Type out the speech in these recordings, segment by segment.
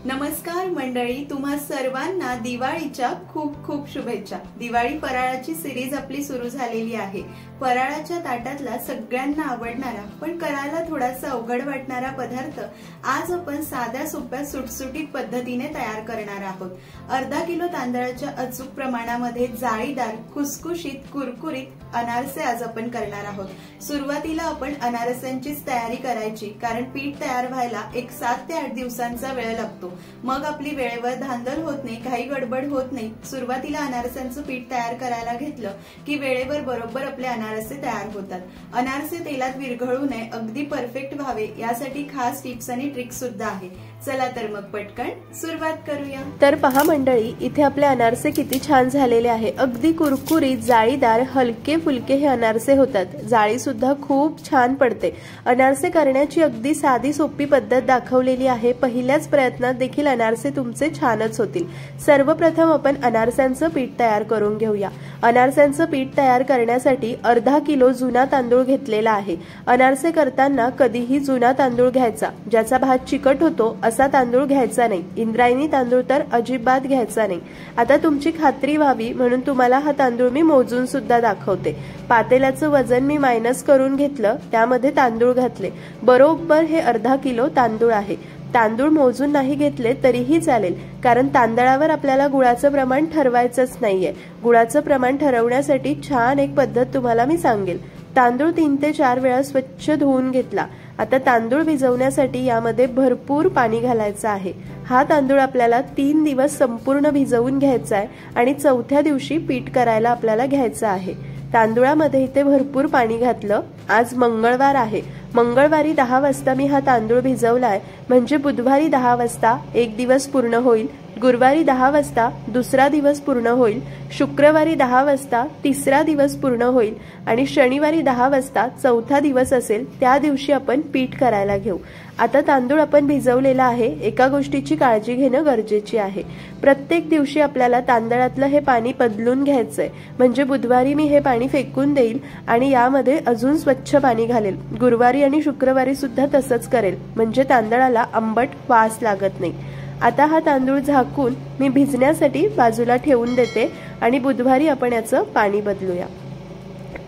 नमस्कार मंडळी, तुम्हा सर्वांना दिवाळीच्या खूप खूप शुभेच्छा। दिवाळी फराळाची सिरीज आपली सुरू झालेली आहे। फराळाच्या ताटातला सगळ्यांना आवडणारा पण करायला थोडासा अवघड वाटणारा पदार्थ आज आपण साध्या सोप्या सुटसुटीत पद्धतीने तयार करणार आहोत। अर्धा किलो तांदळाच्या अचूक प्रमाणामध्ये जाळीदार खुसखुशीत कुरकुरीत अनारसे आज आपण करणार आहोत। सुरुवातीला आपण अनारसांचीच तयारी करायची, कारण पीठ तयार व्हायला एक 7 ते 8 दिवसांचा वेळ लागतो। मग आपली वेळेवर धांदल होत नाही, काही गडबड होत नाही। सुरुवातीला अनारसांचं पीठ तयार करायला घेतलं की वेळेवर बरोबर आपले अनारसे तयार होतात। अनारसे तेलात विरघळू नये, अगदी परफेक्ट व्हावे यासाठी खास टिप्स आणि ट्रिक्स सुद्धा आहे। चला तर मग पटकन सुरुवात करूया। तर पहा मंडळी, इथे आपले अनारसे किती छान झालेले आहे। अगदी कुरकुरीत जाळीदार हलके फुलके हे अनारसे होतात। जाळी सुद्धा खूप छान पडते। अनारसे करण्याची अगदी साधी सोपी पद्धत दाखवलेली आहे। पहिल्याच प्रयत्नात देखील अनारसे तुमचे छानच होतील। सर्वप्रथम आपण अनारसांचं पीठ तयार करून घेऊया। अनारसांचं पीठ तयार करण्यासाठी अर्धा किलो जुना तांदूळ घेतलेला आहे। अनारसे करताना कधीही जुना तांदूळ घ्यायचा, ज्याचा भात चिकट होतो असा तांदूळ घ्यायचा नाही। इंद्रायणी तांदूळ तर अजिबात घ्यायचा नाही। आता तुमची खात्री व्हावी म्हणून तुम्हाला हा तांदूळ मी मोजून सुद्धा दाखवते। पातेल्याचं वजन मी मायनस करून घेतलं, त्यामध्ये तांदूळ घातले। बरोबर हे अर्धा किलो तांदूळ आहे। तांदूळ मोजून नाही घेतले तरीही चालेल, कारण तांदळावर आपल्याला गुळाचं प्रमाण ठरवायचंच नाहीये। गुळाचं प्रमाण ठरवण्यासाठी छान एक पद्धत तुम्हाला मी सांगेल। तांदूळ 3 ते 4 वेळा स्वच्छ धुवून घेतला। आता तांदूळ भिजवण्यासाठी यामध्ये भरपूर पाणी घालायचं आहे। हा तांदूळ आपल्याला 3 दिवस संपूर्ण भिजवून घ्यायचा आहे आणि चौथ्या दिवशी पीठ करायला आपल्याला घ्यायचं आहे। तांदूळामध्ये इथे भरपूर पाणी घातलं। आज मंगळवार आहे। मंगळवारी 10 वाजता मी हा तांदूळ भिजवलाय, म्हणजे बुधवारी 10 वाजता एक दिवस पूर्ण होईल, गुरुवारी 10 वाजता दुसरा दिवस पूर्ण होईल, शुक्रवारी 10 वाजता तिसरा दिवस पूर्ण होईल आणि शनिवारी 10 वाजता चौथा दिवस असेल, त्या दिवशी आपण पीठ करायला घेऊ। आता तांदूळ आपण भिजवलेला आहे। एका गोष्टीची काळजी घेणं गरजेची आहे। प्रत्येक दिवशी आपल्याला तांदळातलं हे पाणी बदलून घ्यायचंय, म्हणजे बुधवारी मी हे पाणी फेकून देईल आणि यामध्ये अजून स्वच्छ पाणी घालेल। गुरुवारी आणि शुक्रवारी सुद्धा तसंच करेल, म्हणजे तांदळाला आंबट वास लागत नाही। आता हा तांदूळ झाकून मी भिजण्यासाठी बाजूला ठेवून देते आणि बुधवारी आपण याचं पाणी बदलूया।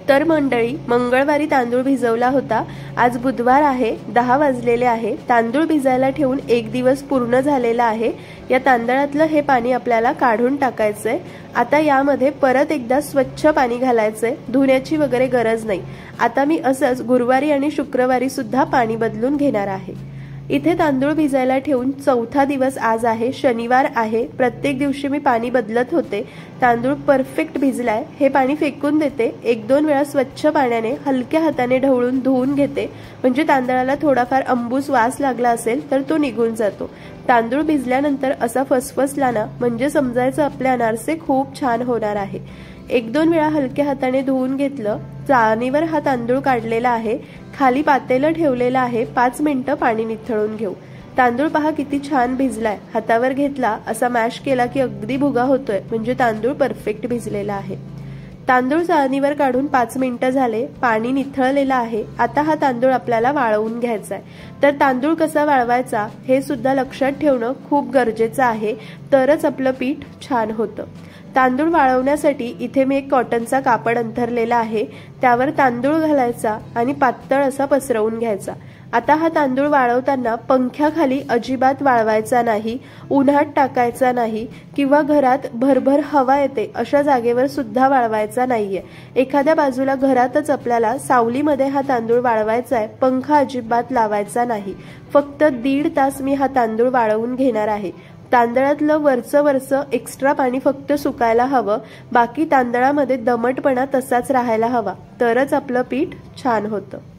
तर मंडळी, मंगळवारी तांदूळ भिजवला होता। आज बुधवार आहे, 10 वाजलेले आहे। तांदूळ भिजायला ठेवून एक दिवस पूर्ण झालेला आहे। या तांदळातलं हे पाणी आपल्याला काढून टाकायचंय। आता यामध्ये परत एकदा स्वच्छ पाणी घालायचंय, धुण्याची वगैरे गरज नाही। आता मी असंच गुरुवारी आणि शुक्रवारी सुद्धा पाणी बदलून घेणार आहे। इथे तांदूळ भिजायला ठेवून चौथा दिवस आज आहे, शनिवार आहे। प्रत्येक दिवशी मी पाणी बदलत होते। तांदूळ परफेक्ट भिजलाय। हे पाणी फेकून देते। 1-2 वेळा स्वच्छ पाण्याने हलक्या हाताने ढवळून धुवून घेते, म्हणजे तांदळाला थोडाफार अंबूस वास लागला असेल तर तो निघून जातो। तांदूळ भिजल्यानंतर असा फसफसला ना, म्हणजे समजायचं आपले अनारसे खूप छान होणार आहे। 1-2 वेळा हलक्या हाताने धुवून घेतलं। चाळणीवर हा तांदूळ काढलेला आहे, खाली पातेलं ठेवलेलं आहे। 5 मिनिटं पाणी निथळून घेऊ। तांदूळ पहा किती छान भिजलाय। हातावर घेतला, असा मॅश केला की अगदी भुगा होतोय, म्हणजे तांदूळ परफेक्ट भिजलेला आहे। तांदूळ चाळणीवर काढून 5 मिनिटं झाले, पाणी निथळलेलं आहे। आता हा तांदूळ आपल्याला वाळवून घ्यायचा आहे। तर तांदूळ कसा वाळवायचा हे सुद्धा लक्षात ठेवणं खूप गरजेचं आहे, तरच आपलं पीठ छान होतं। तांदूळ वाळवण्यासाठी इथे मी एक कॉटनचा कापड अंथरलेला आहे, त्यावर तांदूळ घालायचा आणि पातळ असा पसरवून घ्यायचा। आता हा तांदूळ वाळवताना पंख्याखाली अजिबात वाळवायचा नाही, उन्हात टाकायचा नाही किंवा घरात भरभर हवा येते अशा जागेवर सुद्धा वाळवायचा नाहीये। एखाद्या बाजूला घरातच आपल्याला सावलीमध्ये हा तांदूळ वाळवायचा आहे, पंखा अजिबात लावायचा नाही। फक्त 1.5 तास मी हा तांदूळ वाळवून घेणार आहे। तांदळातलं वरचं एक्स्ट्रा पाणी फक्त सुकायला हवं, बाकी तांदळामध्ये दमटपणा तसाच राहायला हवा, तरच आपलं पीठ छान होतं।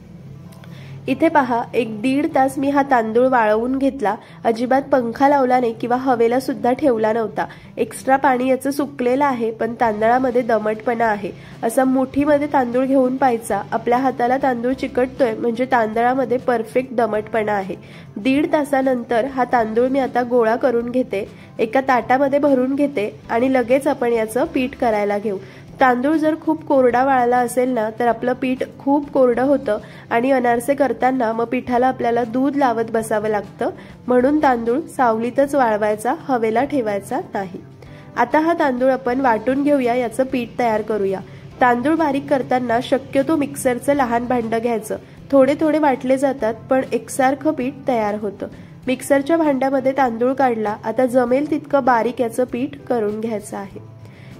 इथे पहा, 1-1.5 तास मी हा तांदूळ वाळवून घेतला। अजिबात पंखा लावला नाही किंवा हवेला सुद्धा ठेवला नव्हता। एक्स्ट्रा पाणी याचं सुकलेलं आहे, पण तांदळामध्ये दमटपणा आहे। असा मुठीमध्ये तांदूळ घेऊन पाहायचा, आपल्या हाताला तांदूळ चिकटतोय म्हणजे तांदळामध्ये परफेक्ट दमटपणा आहे। 1.5 तासानंतर हा तांदूळ मी आता गोळा करून घेते, एका ताटामध्ये भरून घेते आणि लगेच आपण याचं पीठ करायला घेऊ। तांदूळ जर खूप कोरडा वाळला असेल ना तर आपलं पीठ खूप कोरडं होतं आणि अनारसे करताना मग पिठाला आपल्याला दूध लावत बसावं लागतं, म्हणून तांदूळ सावलीतच वाळवायचा, हवेला ठेवायचा नाही। आता हा तांदूळ आपण वाटून घेऊया, याचं पीठ तयार करूया। तांदूळ बारीक करताना शक्यतो मिक्सरचं लहान भांडं घ्यायचं, थोडे थोडे वाटले जातात पण एकसारखं पीठ तयार होतं। मिक्सरच्या भांड्यामध्ये तांदूळ काढला, आता जमेल तितकं बारीक याचं पीठ करून घ्यायचं आहे।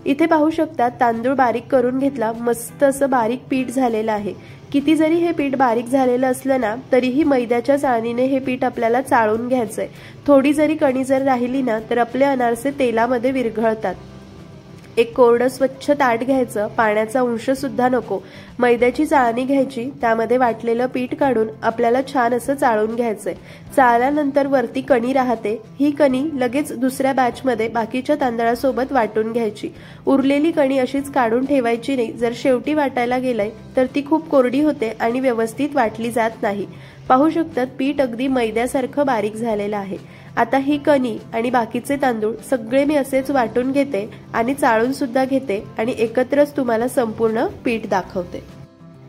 इथे पाहू शकता तांदूळ बारीक करून घेतला, मस्त असं बारीक पीठ झालेलं आहे। किती जरी हे पीठ बारीक झालेलं असलं ना तरीही मैद्याच्या चाळणीने हे पीठ आपल्याला चाळून घ्यायचंय। थोडी जरी कणी जर राहिली ना तर आपले अनारसे तेलामध्ये विरघळतात। एक कोरडं स्वच्छ ताट घ्यायचं, पाण्याचा अंश सुद्धा नको, मैद्याची चाळणी घ्यायची, त्यामध्ये वाटलेलं पीठ काढून आपल्याला छान असं चाळून घ्यायचंय। चाळल्यानंतर वरती कणी राहते, ही कणी लगेच दुसऱ्या बॅचमध्ये बाकीच्या तांदळासोबत वाटून घ्यायची। उरलेली कणी अशीच काढून ठेवायची नाही, जर शेवटी वाटायला गेलंय तर ती खूप कोरडी होते आणि व्यवस्थित वाटली जात नाही। पाहू शकतात पीठ अगदी मैद्यासारखं बारीक झालेलं आहे। आता ही कणी आणि बाकीचे तांदूळ सगळे मी असेच वाटून घेते आणि चाळून सुद्धा घेते आणि एकत्रच तुम्हाला संपूर्ण पीठ दाखवते।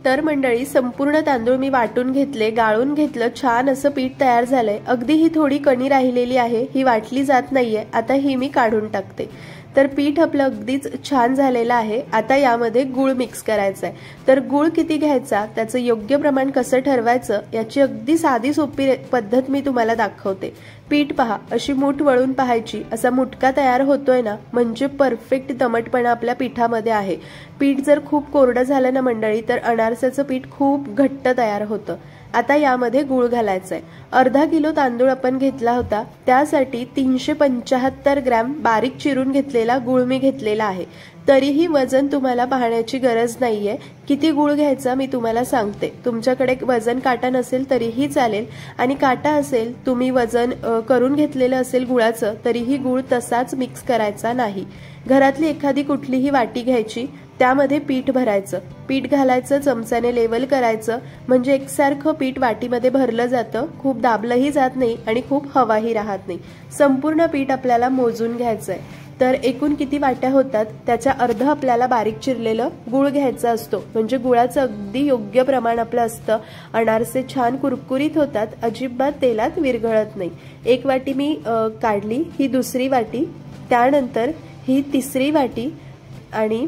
तर मंडळी, संपूर्ण तांदूळ मी वाटून घेतले, गाळून घेतलं, छान असं पीठ तयार झालंय। अगदी ही थोडी कणी राहिलेली आहे, ही वाटली जात नाहीये, आता ही मी काढून टाकते। तर पीठ आपलं अगदीच छान झालेलं आहे। आता यामध्ये गूळ मिक्स करायचा आहे। तर गूळ किती घ्यायचा, त्याचं योग्य प्रमाण कसं ठरवायचं याची अगदी साधी सोपी पद्धत मी तुम्हाला दाखवते। पीठ पहा, अशी मूठ वळून पाहायची, असा मुटका तयार होतोय ना म्हणजे परफेक्ट दमटपणा आपल्या पिठामध्ये आहे। पीठ जर खूप कोरडं झालं ना मंडळी तर अनारसाचं पीठ खूप घट्ट तयार होतं। आता यामध्ये गूळ घालायचा आहे। अर्धा किलो तांदूळ आपण घेतला होता, त्यासाठी 375 ग्रॅम बारीक चिरून घेतलेला गूळ मी घेतलेला आहे। तरीही वजन तुम्हाला पाहण्याची गरज नाहीये, किती गूळ घ्यायचा मी तुम्हाला सांगते। तुमच्याकडे वजन काटा नसेल तरीही चालेल आणि काटा असेल, तुम्ही वजन करून घेतलेलं असेल गुळाचं, तरीही गूळ तसाच मिक्स करायचा नाही। घरातली एखादी कुठलीही वाटी घ्यायची, त्यामध्ये पीठ भरायचं, पीठ घालायचं, चमच्याने लेवल करायचं, म्हणजे एकसारखं पीठ वाटीमध्ये भरलं जातं, खूप दाबलंही जात नाही आणि खूप हवाही राहत नाही। संपूर्ण पीठ आपल्याला मोजून घ्यायचंय। तर एकूण किती वाट्या होतात त्याच्या अर्ध आपल्याला बारीक चिरलेलं गूळ घ्यायचं असतो, म्हणजे गुळाचं अगदी योग्य प्रमाण आपलं असतं। अनारसे छान कुरकुरीत होतात, अजिबात तेलात विरघळत नाही। एक वाटी मी काढली, ही दुसरी वाटी, त्यानंतर ही तिसरी वाटी आणि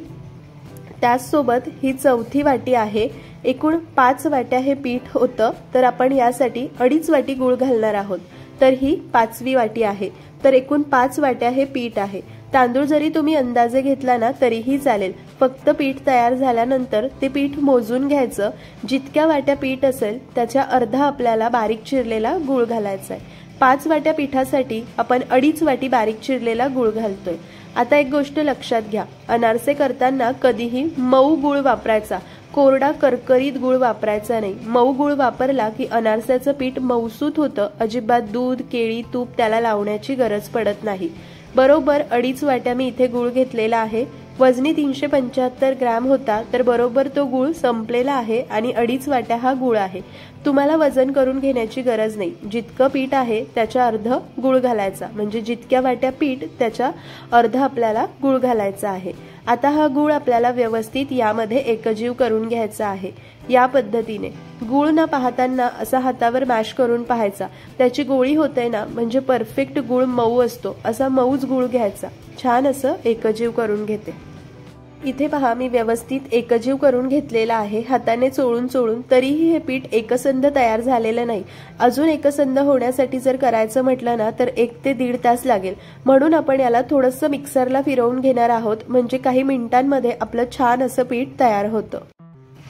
त्याचसोबत ही चौथी वाटी आहे। एकूण 5 वाट्या हे पीठ होतं, तर आपण यासाठी 2.5 वाटी गूळ घालणार आहोत, तर ही 5वी वाटी आहे। तर एकूण 5 वाट्या हे पीठ आहे। तांदूळ जरी तुम्ही अंदाजे घेतला ना तरीही चालेल, फक्त पीठ तयार झाल्यानंतर ते पीठ मोजून घ्यायचं। जितक्या वाट्या पीठ असेल त्याच्या अर्धा आपल्याला बारीक चिरलेला गूळ घालायचा आहे। 5 वाट्या पिठासाठी आपण 2.5 वाटी बारीक चिरलेला गूळ घालतोय। आता एक गोष्ट लक्षात घ्या, अनारसे करताना कधीही मऊ गूळ वापरायचा, कोरडा करकरीत गूळ वापरायचा नाही। मऊ गूळ वापरला की अनारसाचं पीठ मऊसूत होतं, अजिबात दूध, केळी, तूप त्याला लावण्याची गरज पडत नाही। बरोबर 2.5 वाट्या मी इथे गूळ घेतलेला आहे। वजनी 375 ग्रॅम होता, तर बरोबर तो गूळ संपलेला आहे आणि 2.5 वाट्या हा गूळ आहे। तुम्हाला वजन करून घेण्याची गरज नाही, जितकं पीठ आहे त्याच्या अर्ध गूळ घालायचा, म्हणजे जितक्या वाट्या पीठ त्याच्या अर्ध आपल्याला गूळ घालायचा आहे। आता हा गूळ आपल्याला व्यवस्थित यामध्ये एकजीव करून घ्यायचा आहे। या पद्धतीने गूळ न पाहताना असा हातावर मॅश करून पाहायचा, त्याची गोळी होते ना म्हणजे परफेक्ट गूळ मऊ असतो, असा मऊच गूळ घ्यायचा। छान असं एकजीव करून घेते। इथे पहा, मी व्यवस्थित एकजीव करून घेतलेला आहे, हाताने चोळून चोळून, तरीही हे पीठ एकसंध तयार झालेलं नाही। अजून एकसंध होण्यासाठी जर करायचं म्हटलं ना तर 1 ते 1.5 तास लागेल, म्हणून आपण याला थोडंसं मिक्सरला फिरवून घेणार आहोत, म्हणजे काही मिनिटांमध्ये आपलं छान असं पीठ तयार होतं।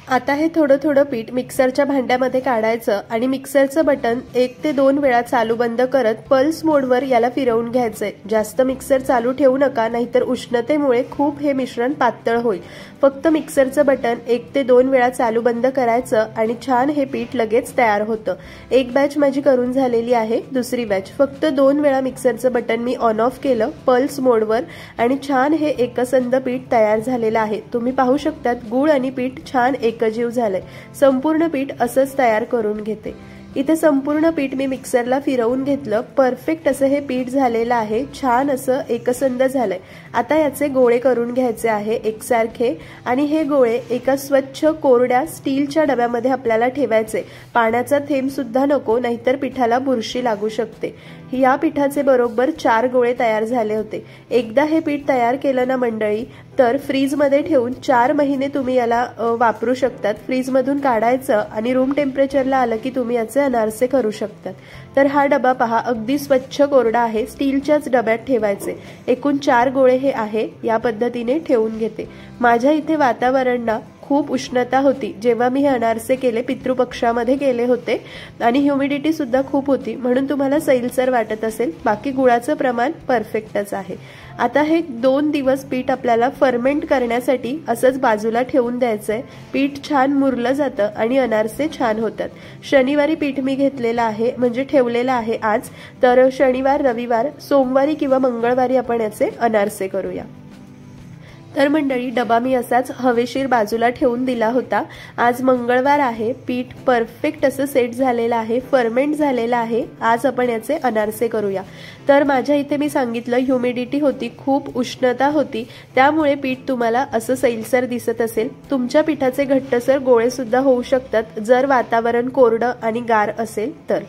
आता हे थोडं थोडं पीठ मिक्सरच्या भांड्यामध्ये काढायचं आणि मिक्सरचं बटन 1 ते 2 वेळा चालू बंद करत पल्स मोडवर याला फिरवून घ्यायचंय। जास्त मिक्सर चालू ठेवू नका, नाहीतर उष्णतेमुळे खूप हे मिश्रण पातळ होईल। फक्त मिक्सरचं बटन 1 ते 2 वेळा चालू बंद करायचं आणि छान हे पीठ लगेच तयार होतं। एक बॅच माझी करून झालेली आहे, दुसरी बॅच फक्त 2 वेळा मिक्सरचं बटन मी ऑन ऑफ केलं पल्स मोडवर आणि छान हे एकसंध पीठ तयार झालेलं आहे। तुम्ही पाहू शकतात गूळ आणि पीठ छान एकजीव झालंय। संपूर्ण पीठ असंच तयार करून घेते। इथे संपूर्ण पीठ मी मिक्सरला फिरवून घेतलं। परफेक्ट असं हे पीठ झालेलं आहे, छान असं एकसंध झालंय। आता याचे गोळे करून घ्यायचे आहे एकसारखे आणि हे गोळे एका स्वच्छ कोरड्या स्टीलच्या डब्यामध्ये आपल्याला ठेवायचे। पाण्याचा थेंब सुद्धा नको, नाहीतर पिठाला बुरशी लागू शकते। या पिठाचे बरोबर 4 गोळे तयार झाले होते। एकदा हे पीठ तयार केलं ना मंडळी, तर फ्रीज मध्ये ठेवून 4 महिने तुम्ही याला वापरू शकतात। फ्रीज मधून काढायचं आणि रूम टेम्परेचरला आलं की तुम्ही याचे अनारसे करू शकतात। तर हा डबा पहा, अगदी स्वच्छ कोरडा आहे, स्टीलच्याच डब्यात ठेवायचे। एकूण 4 गोळे हे आहे, या पद्धतीने ठेवून घेते। माझ्या इथे वातावरण ना खूप उष्णता होती जेव्हा मी हे अनारसे केले, पितृपक्षामध्ये केले होते आणि ह्युमिडिटी सुद्धा खूप होती, म्हणून तुम्हाला सैलसर वाटत असेल। बाकी गुळाचं प्रमाण परफेक्टच आहे। आता हे 2 दिवस पीठ आपल्याला फर्मेंट करण्यासाठी असंच बाजूला ठेवून द्यायचंय। पीठ छान मुरलं जातं आणि अनारसे छान होतात। शनिवारी पीठ मी घेतलेलं आहे, म्हणजे ठेवलेलं आहे आज, तर शनिवार, रविवार, सोमवारी किंवा मंगळवारी आपण याचे अनारसे करूया। तर मंडळी, डबा मी असाच हवेशीर बाजूला ठेवून दिला होता। आज मंगळवार आहे, पीठ परफेक्ट असं सेट झालेलं आहे, फर्मेंट झालेलं आहे। आज आपण याचे अनारसे करूया। तर माझ्या इथे मी सांगितलं ह्युमिडिटी होती, खूप उष्णता होती, त्यामुळे पीठ तुम्हाला असं सैलसर दिसत असेल। तुमच्या पिठाचे घट्टसर गोळे सुद्धा होऊ शकतात जर वातावरण कोरडं आणि गार असेल तर।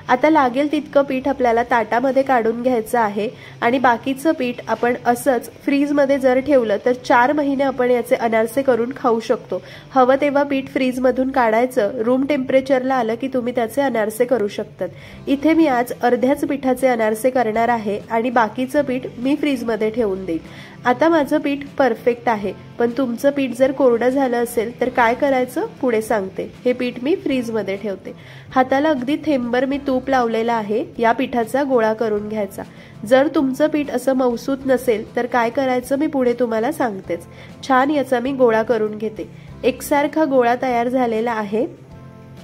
आता लागेल तितकं पीठ आपल्याला ताटामध्ये काढून घ्यायचं आहे आणि बाकीचं पीठ आपण असंच फ्रीजमध्ये जर ठेवलं तर 4 महिने आपण याचे अनारसे करून खाऊ शकतो। हवं तेव्हा पीठ फ्रीजमधून काढायचं, रूम टेम्परेचरला आलं की तुम्ही त्याचे अनारसे करू शकतात। इथे मी आज अर्ध्याच पिठाचे अनारसे करणार आहे आणि बाकीचं पीठ मी फ्रीजमध्ये ठेवून देईन। आता माझं पीठ परफेक्ट आहे, पण तुमचं पीठ जर कोरडं झालं असेल तर काय करायचं पुढे सांगते। हे पीठ मी फ्रीजमध्ये ठेवते। हाताला अगदी थेंबर मी तूप लावलेलं आहे, या पिठाचा गोळा करून घ्यायचा। जर तुमचं पीठ असं मऊसूत नसेल तर काय करायचं मी पुढे तुम्हाला सांगतेच। छान याचा मी गोळा करून घेते। एकसारखा गोळा तयार झालेला आहे।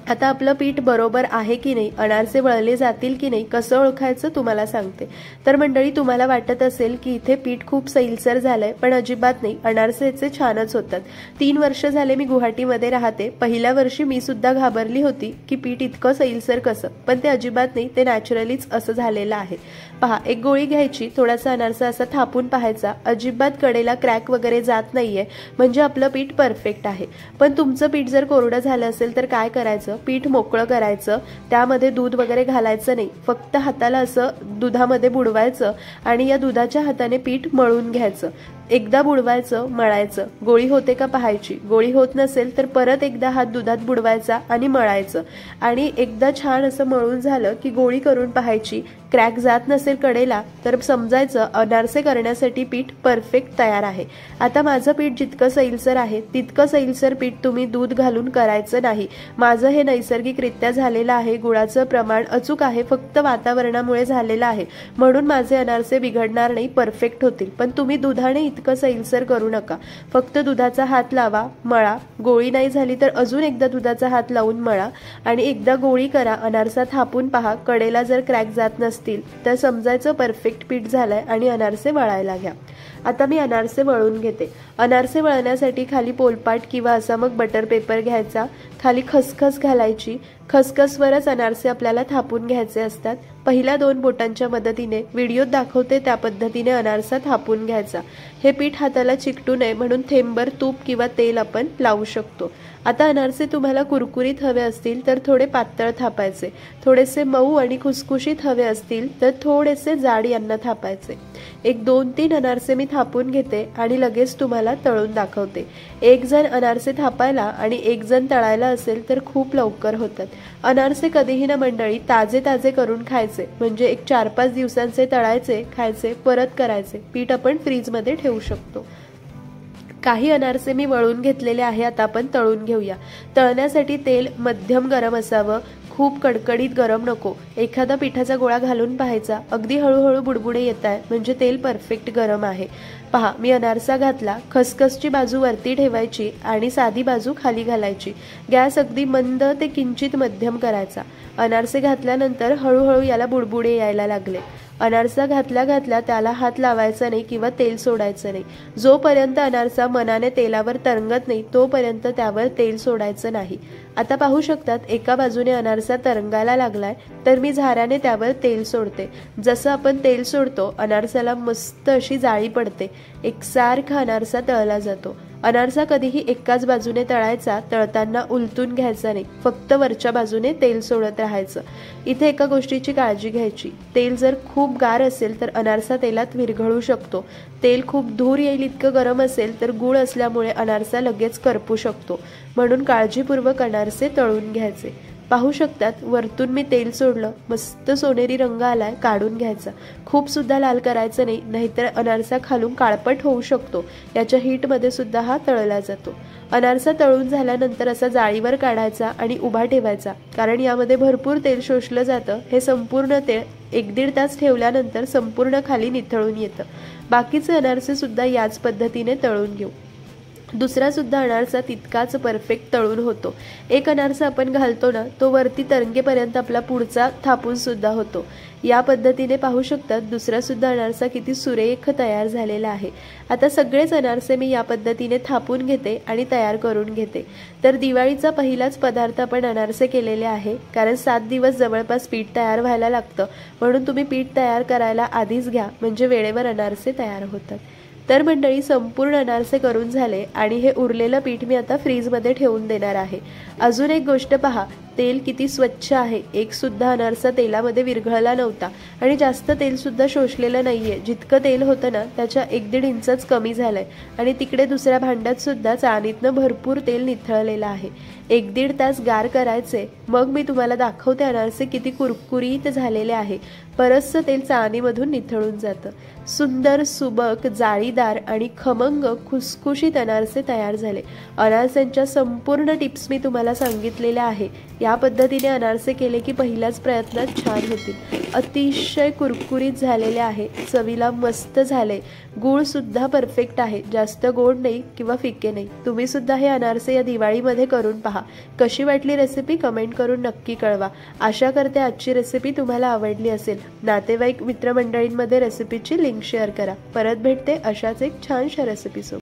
आता आपलं पीठ बरोबर आहे की नाही, अनारसे वळले जातील की नाही, कसं ओळखायचं तुम्हाला सांगते। तर मंडळी, तुम्हाला वाटत असेल की इथे पीठ खूप सैलसर झालंय, पण अजिबात नाही, अनारसेचे छानच होतात। 3 वर्ष झाले मी गुवाहाटीमध्ये राहते। पहिल्या वर्षी मी सुद्धा घाबरली होती की पीठ इतकं सैलसर कसं, पण ते अजिबात नाही, ते नॅचरलीच असं झालेलं आहे। पहा, एक गोळी घ्यायची, थोडासा अनारसा असा थापून पाहायचा, अजिबात कडेला क्रॅक वगैरे जात नाहीये, म्हणजे आपलं पीठ परफेक्ट आहे। पण तुमचं पीठ जर कोरडं झालं असेल तर काय करायचं, पीठ मोकळं करायचं, त्यामध्ये दूध वगैरे घालायचं नाही, फक्त हाताला असं दुधामध्ये बुडवायचं आणि या दुधाच्या हाताने पीठ मळून घ्यायचं। एकदा बुडवायचं, मळायचं, गोळी होते का पाहायची, गोळी होत नसेल तर परत एकदा हात दुधात बुडवायचा आणि मळायचं आणि एकदा छान असं मळून झालं की गोळी करून पाहायची। क्रॅक जात नसेल कडेला तर समजायचं अनारसे करण्यासाठी पीठ परफेक्ट तयार आहे। आता माझं पीठ जितकं सैलसर आहे तितकं सैलसर पीठ तुम्ही दूध घालून करायचं नाही। माझं हे नैसर्गिकरित्या झालेलं आहे, गुळाचं प्रमाण अचूक आहे, फक्त वातावरणामुळे झालेलं आहे, म्हणून माझे अनारसे बिघडणार नाही, परफेक्ट होतील। पण तुम्ही दुधाने इतकं सैलसर करू नका, फक्त दुधाचा हात लावा, मळा, गोळी नाही झाली तर अजून एकदा दुधाचा हात लावून मळा आणि एकदा गोळी करा, अनारसा थापून पहा, कडेला जर क्रॅक जात नसतील तर समजायचं परफेक्ट पीठ झालंय आणि अनारसे वळायला घ्या। आता मी अनारसे वळून घेते। अनारसे वळण्यासाठी खाली पोलपाट किंवा असा मग बटर पेपर घ्यायचा, खाली खसखस घालायची, खसखसवरच अनारसे आपल्याला थापून घ्यायचे असतात। पहिल्या 2 बोटांच्या मदतीने व्हिडिओत दाखवते त्या पद्धतीने अनारसा थापून घ्यायचा। हे पीठ हाताला चिकटू नये म्हणून थेंबर तूप किंवा तेल आपण लावू शकतो। आता अनारसे तुम्हाला कुरकुरीत हवे असतील तर थोडे पातळ थापायचे, थोडेसे मऊ आणि खुसखुशीत हवे असतील तर थोडेसे जाड यांना थापायचे। एक 2-3 अनारसे मी थापून घेते आणि लगेच तुम्हाला तळून दाखवते। एक जण अनारसे थापायला आणि एक जण तळायला असेल तर खूप लवकर होतात। अनारसे कधीही ना मंडळी ताजे ताजे करून खायचे, म्हणजे एक 4-5 दिवसांचे तळायचे, खायचे, परत करायचे। पीठ आपण फ्रीजमध्ये ठेवू शकतो। काही अनारसे मी वळून घेतलेले आहे, आता आपण तळून घेऊया। तळण्यासाठी तेल मध्यम गरम असावं, खूप कडकडीत गरम नको। एखादा पिठाचा गोळा घालून पाहायचा, अगदी हळूहळू बुडबुडे येताय म्हणजे तेल परफेक्ट गरम आहे। पहा, मी अनारसा घातला, खसखसची बाजू वरती ठेवायची आणि साधी बाजू खाली घालायची। गॅस अगदी मंद ते किंचित मध्यम करायचा। अनारसे घातल्यानंतर हळूहळू याला बुडबुडे यायला लागले। अनारसा घातल्या घातल्या त्याला हात लावायचा नाही किंवा तेल सोडायचं नाही. जोपर्यंत अनारसा मनाने तेलावर तरंगत नाही तोपर्यंत त्यावर तेल सोडायचं नाही. आता पाहू शकतात एका बाजूने अनारसा तरंगायला लागलाय तर मी झाऱ्याने त्यावर तेल सोडते. जसं आपण तेल सोडतो अनारसाला मस्त अशी जाळी पडते. एकसारखा अनारसा तळला जातो. अनारसा कधीही एकाच बाजूने तळायचा, तळताना उलटून घ्यायचा नाही, फक्त वरच्या बाजूने तेल सोडत राहायचं. इथे एका गोष्टीची काळजी घ्यायची, तेल जर खूप गार असेल तर अनारसा तेलात विरघळू शकतो. तेल खूप धूर येईल इतकं गरम असेल तर गूळ असल्यामुळे अनारसा लगेच करपू शकतो. म्हणून काळजीपूर्वक अनारसे तळून घ्यायचे. पाहू शकतात वरतून मी तेल सोडलं, मस्त सोनेरी रंग आलाय, काढून घ्यायचा. खूप सुद्धा लाल करायचं नाही, नाहीतर अनारसा खालून काळपट होऊ शकतो. याच्या हीटमध्ये सुद्धा हा तळला जातो. अनारसा तळून झाल्यानंतर असा जाळीवर काढायचा आणि उभा ठेवायचा, कारण यामध्ये भरपूर तेल शोषलं जातं. हे संपूर्ण तेल 1-1.5 तास ठेवल्यानंतर संपूर्ण खाली निथळून येतं. बाकीचे अनारसे सुद्धा याच पद्धतीने तळून घेऊ. दुसरा सुद्धा अनारसा तितकाच परफेक्ट तळून होतो. एक अनारसा आपण घालतो ना तो वरती तरंगेपर्यंत आपला पुढचा थापून सुद्धा होतो. या पद्धतीने पाहू शकतात दुसरा सुद्धा अनारसा किती सुरेख तयार झालेला आहे. आता सगळेच अनारसे मी या पद्धतीने थापून घेते आणि तयार करून घेते. तर दिवाळीचा पहिलाच पदार्थ आपण अनारसे केलेले आहे, कारण 7 दिवस जवळपास पीठ तयार व्हायला लागतं. म्हणून तुम्ही पीठ तयार करायला आधीच घ्या, म्हणजे वेळेवर अनारसे तयार होतात. तर मंडळी संपूर्ण अनारसे करून झाले आणि हे उरलेलं पीठ मी आता फ्रीजमध्ये ठेवून देणार आहे. अजून एक गोष्ट पहा, तेल किती स्वच्छ आहे. एक सुद्धा अनारसा तेलामध्ये विरघळला नव्हता आणि जास्त तेल सुद्धा शोषलेलं नाहीये. जितकं तेल होतं ना त्याच्या 1-1.5 इंचच कमी झालंय आणि तिकडे दुसऱ्या भांड्यात सुद्धा चाळणीतनं भरपूर तेल निथळलेलं आहे. 1-1.5 तास गार करायचे, मग मी तुम्हाला दाखवते अनारसे किती कुरकुरीत झालेले आहे. बरचसं तेल चाळणीमधून निथळून जातं. सुंदर, सुबक, जाळीदार आणि खमंग खुसखुशीत अनारसे तयार झाले. अनारसांच्या संपूर्ण टिप्स मी तुम्हाला सांगितलेल्या आहे. या पद्धतीने अनारसे केले की पहिल्याच प्रयत्नात छान होतील. अतिशय कुरकुरीत झालेले आहे, चवीला मस्त झाले. गूळ सुद्धा परफेक्ट आहे, जास्त गोड नाही किंवा फिके नाही. तुम्ही सुद्धा हे अनारसे या दिवाळीमध्ये करून पहा. कशी वाटली रेसिपी कमेंट करून नक्की कळवा. आशा करते आजची रेसिपी तुम्हाला आवडली असेल. नातेवाईक मित्रमंडळींमध्ये रेसिपीची लिंक शेअर करा. परत भेटते अशाच एक छानशा रेसिपीसोबत.